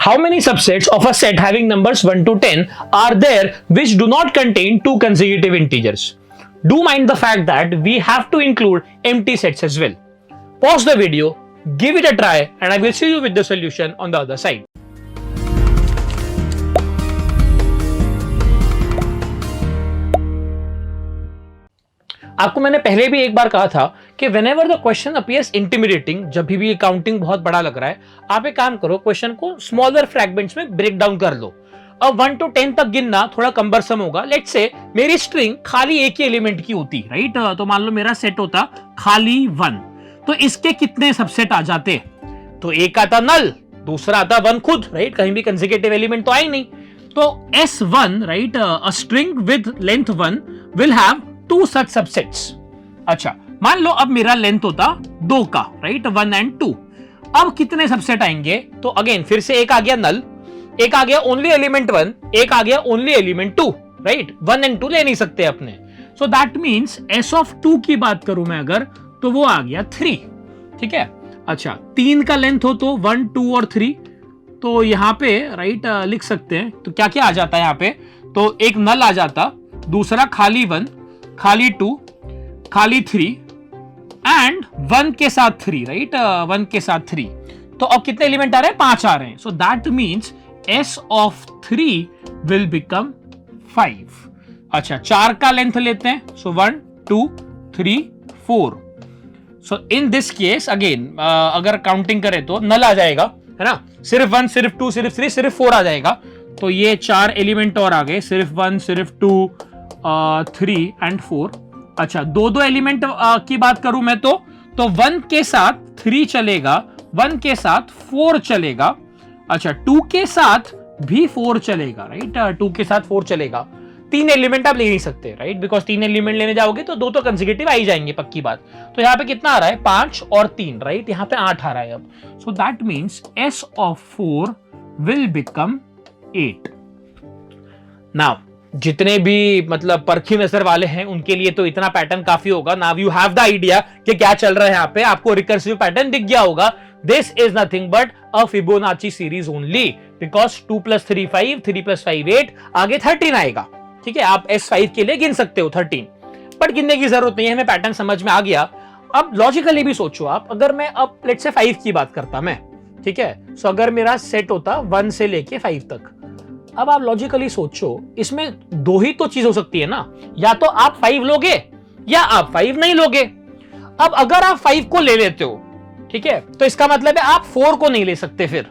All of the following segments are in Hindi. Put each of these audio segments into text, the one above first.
How many subsets of a set having numbers 1 to 10 are there which do not contain two consecutive integers? Do mind the fact that we have to include empty sets as well. Pause the video, give it a try, and I will see you with the solution on the other side. आपको मैंने पहले भी एक बार कहा था कि whenever the question appears intimidating, जब भी काउंटिंग बहुत बड़ा लग रहा है, आप एक काम करो, क्वेश्चन को स्मॉलर फ्रैगमेंट्स में ब्रेक डाउन कर लो. अब 1 to 10 तक गिनना थोड़ा कंबरसम होगा. लेट्स से मेरी स्ट्रिंग खाली एक ही एलिमेंट की होती, राइट? तो मान लो मेरा सेट होता खाली 1, तो इसके कितने सबसेट आ जाते? तो एक आता नल, दूसरा आता 1 खुद, राइट? कहीं भी कंसेक्यूटिव एलिमेंट तो आई नहीं. तो S1, right, a string with length 1 will have 2 such subsets. अच्छा, मान लो अब मेरा लेंथ होता 2 का, राइट? 1 and 2. अब कितने सबसेट आएंगे? तो अगेन फिर से एक आ गया नल, एक आ गया ओनली एलिमेंट 1, एक आ गया ओनली एलिमेंट 2, राइट? 1 and 2 ले नहीं सकते अपने. So that means S of 2 की बात करूं मैं अगर, तो वो आ गया 3. ठीक है. अच्छा, 3 का लेंथ हो तो 1, 2 और 3, तो यहां पे राइट लिख सकते हैं. तो क्या क्या आ जाता है यहां पे? तो एक नल आ जाता, दूसरा खाली 1, खाली 2, खाली 3 एंड 1 के साथ 3, राइट? 1 के साथ 3. तो अब कितने एलिमेंट आ रहे हैं? 5 आ रहे हैं. So that means S of 3 will become 5. अच्छा, 4 का लेंथ लेते हैं. सो 1, 2, 3, 4. सो इन दिस केस अगेन अगर काउंटिंग करें तो नल आ जाएगा, है ना? सिर्फ 1, सिर्फ 2, सिर्फ 3, सिर्फ 4 आ जाएगा. तो ये 4 एलिमेंट और आ गए, सिर्फ 1, सिर्फ 2, 3 एंड 4. अच्छा, दो एलिमेंट की बात करूं मैं तो 1 के साथ 3 चलेगा, 1 के साथ 4 चलेगा. अच्छा, 2 के साथ भी 4 चलेगा, राइट? 2 के साथ 4 चलेगा. 3 एलिमेंट आप ले नहीं सकते, राइट? बिकॉज 3 एलिमेंट लेने जाओगे तो 2 तो कंसेक्यूटिव आ ही जाएंगे, पक्की बात. तो यहाँ पे कितना आ रहा है? 5 और 3, राइट? यहाँ पे 8 आ रहा है अब. So that means S of 4 will become 8. Now जितने भी मतलब परखी नजर वाले हैं उनके लिए तो इतना पैटर्न काफी होगा. Now you have the idea कि क्या चल रहा है यहाँ पे. आपको रिकर्सिव पैटर्न दिख गया होगा. This is nothing but a Fibonacci series only, because 2 + 3 5, 3 + 5 8, आगे 13 आएगा. ठीक है, आप S5 के लिए गिन सकते हो 13, बट गिनने की जरूरत नहीं है. हमें पैटर्न समझ में आ गया. अब लॉजिकली भी सोचो आप, अगर मैं अब लेट्स से 5 की बात करता मैं, ठीक है? सो अगर मेरा सेट होता 1 से लेके 5 तक, अब आप लॉजिकली सोचो, इसमें 2 ही तो चीज हो सकती है ना. या तो आप 5 लोगे या आप 5 नहीं लोगे. अब अगर आप 5 को ले लेते हो, ठीक है, तो इसका मतलब है आप 4 को नहीं ले सकते फिर.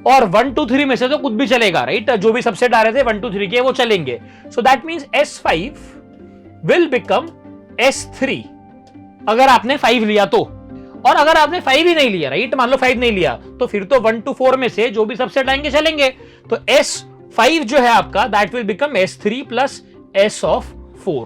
और 1, 2, 3 में से तो कुछ भी चलेगा, राइट? जो भी सबसेट आ रहे थे 1, 2, 3 के वो चलेंगे. So that means S5 will become S3 अगर आपने 5 लिया तो. और अगर आपने 5 ही नहीं लिया, राइट? मान लो 5 नहीं लिया, तो फिर तो 1 to 4 में से जो भी सबसेट आएंगे चलेंगे. तो S5 जो है आपका, that will become S3 plus S of 4.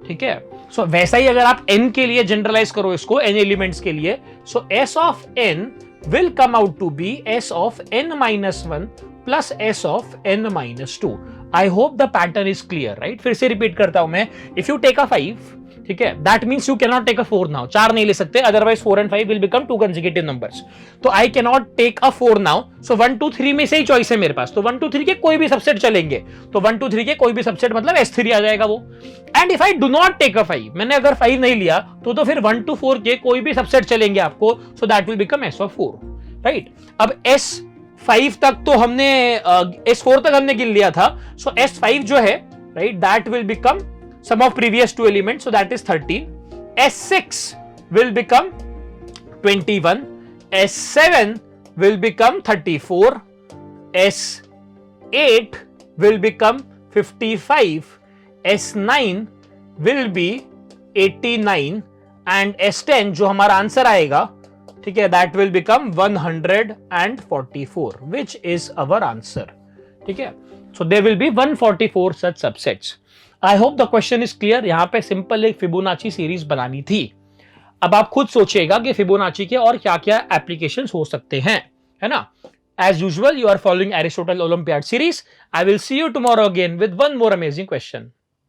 ठीक है. सो वैसा ही अगर आप n के लिए जनरलाइज करो इसको, n एलिमेंट्स के लिए, सो S of n will come out to be S of n-1 plus S of n-2. I hope the pattern is clear, right? फिर से रिपीट करता हूं मैं. If you take a 5, ठीक है, that means you cannot take a 4 now. 4 नहीं ले सकते, otherwise 4 and 5 will become 2 consecutive numbers. तो I cannot take a 4 now. So 1, 2, 3 में से ही चॉइस है मेरे पास. तो 1, 2, 3 के कोई भी सबसेट चलेंगे. तो 1, 2, 3 के कोई भी सबसेट मतलब S3 आ जाएगा वो. And if I do not take a 5, मैंने अगर 5 नहीं लिया तो फिर 1 to 4 के कोई भी सबसेट चलेंगे आपको. So that will become S of 4, right? अब S5 तक तो हमने S4 तक हमने गिन लिया था. सो S5 जो है, right, that will become sum of previous 2 elements, so that is 13. S6 will become 21. S7 will become 34. S8 will become 55. S9 will be 89 and S10 जो हमारा आंसर आएगा, ठीक है, that will become 144, which is our answer. ठीक है. So there will be 144 such subsets. I hope the question is clear. यहां पे सिंपल एक फिबोनाची सीरीज बनानी थी. अब आप खुद सोचिएगा कि फिबोनाची के और क्या क्या एप्लीकेशंस हो सकते हैं, है ना? As usual, you are following Aristotle Olympiad series. I will see you tomorrow again with one more amazing question.